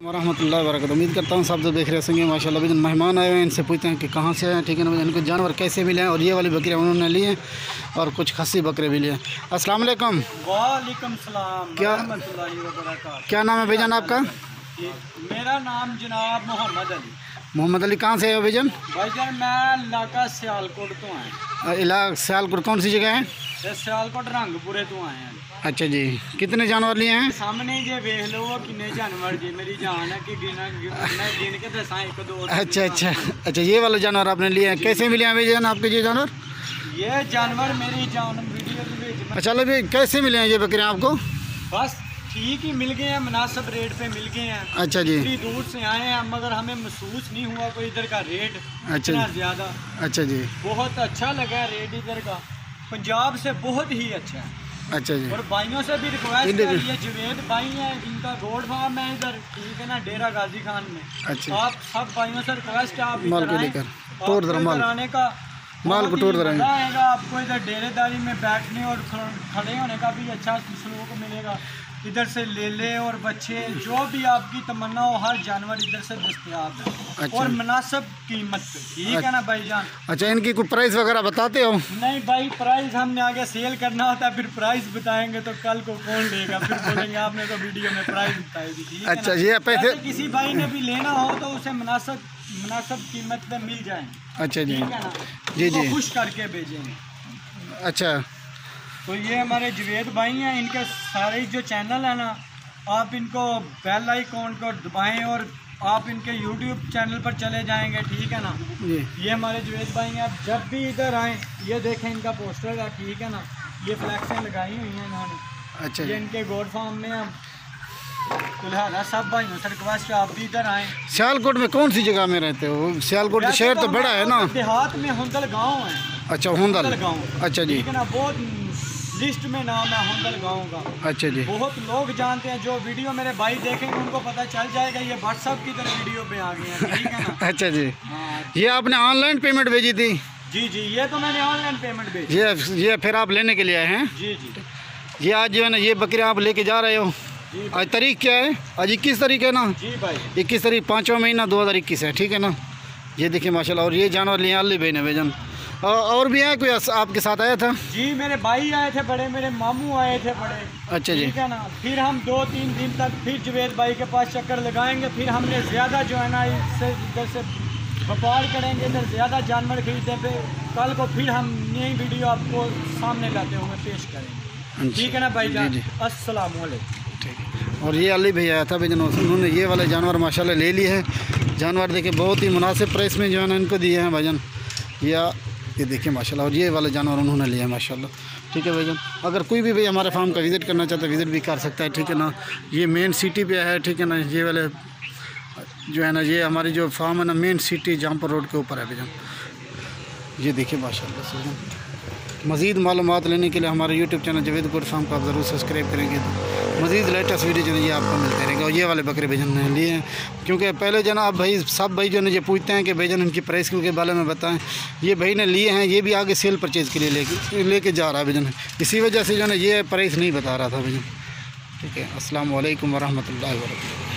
वरहमतुल्लाहि वबरकातुहू। उम्मीद करता हूँ सब जो देख रहे होंगे माशाल्लाह। भी मेहमान आए हैं, इनसे पूछते हैं कि कहाँ से आए, ठीक है ना। इनको जानवर कैसे मिले हैं और ये वाली बकरियाँ उन्होंने ली हैं और कुछ खस्सी बकरे भी लिए हैं। अस्सलाम वालेकुम। वालेकुम सलाम। क्या नाम है भाईजान आपका? मेरा नाम जनाब मोहम्मद अली। मोहम्मद अली कहाँ से है भाईजान? भाईजान मैं इलाका सियालकोट तो आए। सियालकोट कौन सी जगह है? सियालकोट रंगपुरे तो आए हैं। अच्छा जी, कितने जानवर लिए हैं? सामने जे देख लो कितने जानवर जी, मेरी जान है कि गिन के दसा एक दो। अच्छा, ये वाले जानवर आपने लिए हैं, कैसे मिले हैं भाईजान आपके ये जानवर? ये जानवर मेरी जान वीडियो। अच्छा भाई, कैसे मिले हैं ये बकरियाँ आपको? बस ठीक ही मिल गए हैं, मुनासिब रेट पे मिल गए हैं। अच्छा जी, इतनी दूर से आए हैं मगर हमें महसूस नहीं हुआ कोई इधर का रेट इतना ज़्यादा। अच्छा जी, बहुत अच्छा लगा रेट इधर का, पंजाब से बहुत ही अच्छा है। अच्छा जी। और भाइयों से भी रिक्वेस्ट है, ये जवेद भाई हैं जिनका गोड फार्म है इधर, ठीक है ना, डेरा गाजी खान में। अच्छा, आप सब भाइयों से रिक्वेस्ट है, आप माल को लेकर तोड़ दर आने का माल को तोड़ दर आपको इधर डेरेदारी में बैठने और खड़े होने का भी अच्छा सलूक मिलेगा। इधर से ले ले और बच्चे जो भी आपकी तमन्ना हो, हर जानवर इधर से दस्तयाब है। अच्छा। और मुनासिब कीमत पे, ठीक है ना भाईजान। अच्छा, इनकी कोई प्राइस वगैरह बताते हो? नहीं भाई, प्राइस हमने आगे सेल करना होता है, फिर प्राइस बताएंगे तो कल को कौन लेगा, फिर बोलेंगे आपने तो वीडियो में प्राइस बताई थी। अच्छा, ये पैसे किसी भाई ने भी लेना हो तो उसे मुनासिब कीमत पे मिल जाए। अच्छा जी, ठीक है ना, जी खुश करके भेजेंगे। अच्छा, तो ये हमारे जवेद भाई हैं, इनके सारे जो चैनल है ना, आप इनको बेल आइकॉन को दबाएं और आप इनके यूट्यूब चैनल पर चले जाएंगे, ठीक है ना। ये हमारे जवेद भाई हैं, आप जब भी इधर आएँ ये देखें इनका पोस्टर है, ठीक है ना, ये फ्लैक्सें लगाई हुई हैं इन्होंने। अच्छा, ये इनके गोड फार्म में हम तो सब भाइयों से रिक्वेस्ट है आप भी इधर आएँ। सियालकोट में कौन सी जगह में रहते हो? सियालकोट तो शहर तो बड़ा है ना। देहात में हुंदल गाँव है। अच्छा, हुंदल गाँव। अच्छा जी, ठीक है ना, बहुत लिस्ट में नाम है हुंदल गाँव का। अच्छा जी, बहुत लोग जानते हैं, जो वीडियो मेरे भाई देखेंगे उनको पता चल जाएगा ये व्हाट्सएप की तरह वीडियो पे आ गए हैं, ठीक है ना। अच्छा जी, ये आपने ऑनलाइन पेमेंट भेजी थी? जी, ये तो मैंने ऑनलाइन पेमेंट भेजी। ये फिर आप लेने के लिए आए हैं? जी, ये आज जो है ना ये बकरियाँ आप लेके जा रहे हो? आज तारीख क्या है? आज 21 तारीख है ना? जी भाई, 21 तारीख 5वां महीना 2021 है, ठीक है ना। ये देखिए माशाल्लाह। और ये जानवर लिए अली भाई ने भेजन। और भी है कोई आपके साथ आया था? जी, मेरे भाई आए थे बड़े, मेरे मामू आए थे बड़े। अच्छा जी, ठीक है ना। फिर हम 2-3 दिन तक फिर जवेद भाई के पास चक्कर लगाएंगे, फिर हमने ज़्यादा जो है ना इससे इधर से व्यापार करेंगे, इधर ज़्यादा जानवर खरीदे, फिर कल को फिर हम नई वीडियो आपको सामने लाते हुए पेश करेंगे, ठीक है ना भाई जान। अस्सलाम वालेकुम। ठीक है। और ये अली भाई आया था भाईजान, उन्होंने ये वाले जानवर माशाल्लाह ले लिए हैं। जानवर देखिए बहुत ही मुनासिब प्राइस में जो है ना इनको दिए हैं भाईजान। ये देखिए माशाल्लाह। और ये वाले जानवर उन्होंने लिए हैं माशाल्लाह, ठीक है भाईजान। अगर कोई भी भाई हमारे फार्म का विज़िट करना चाहता है विज़िट भी कर सकता है, ठीक है ना। ये मेन सिटी पे है, ठीक है ना। ये वाले जो है ना ये हमारी जो फार्म है ना मेन सिटी जहाँपुर रोड के ऊपर है भाईजान। ये देखिए माशाल्लाह से। मज़ीद मालूमात लेने के लिए हमारे यूट्यूब चैनल जवेद गोड फार्म को आप ज़रूर सब्सक्राइब करेंगे तो मज़ीद लेटेस्ट वीडियो जो है ये आपको मिलते रहेंगे। और ये वाले बकरे भाईजान ने लिए हैं, क्योंकि पहले जो ना आप भाई सब भाई जो है ये पूछते हैं कि भाईजान इनकी प्राइस के बारे में बताएं। ये भाई ने लिए हैं, ये भी आगे सेल परचेज़ के लिए लेके जा रहा है भाईजान, इसी वजह से जो है ये प्राइस नहीं बता रहा था भाईजान, ठीक है। अस्सलाम वालेकुम वरहमतुल्लाहि वबरकातुहू।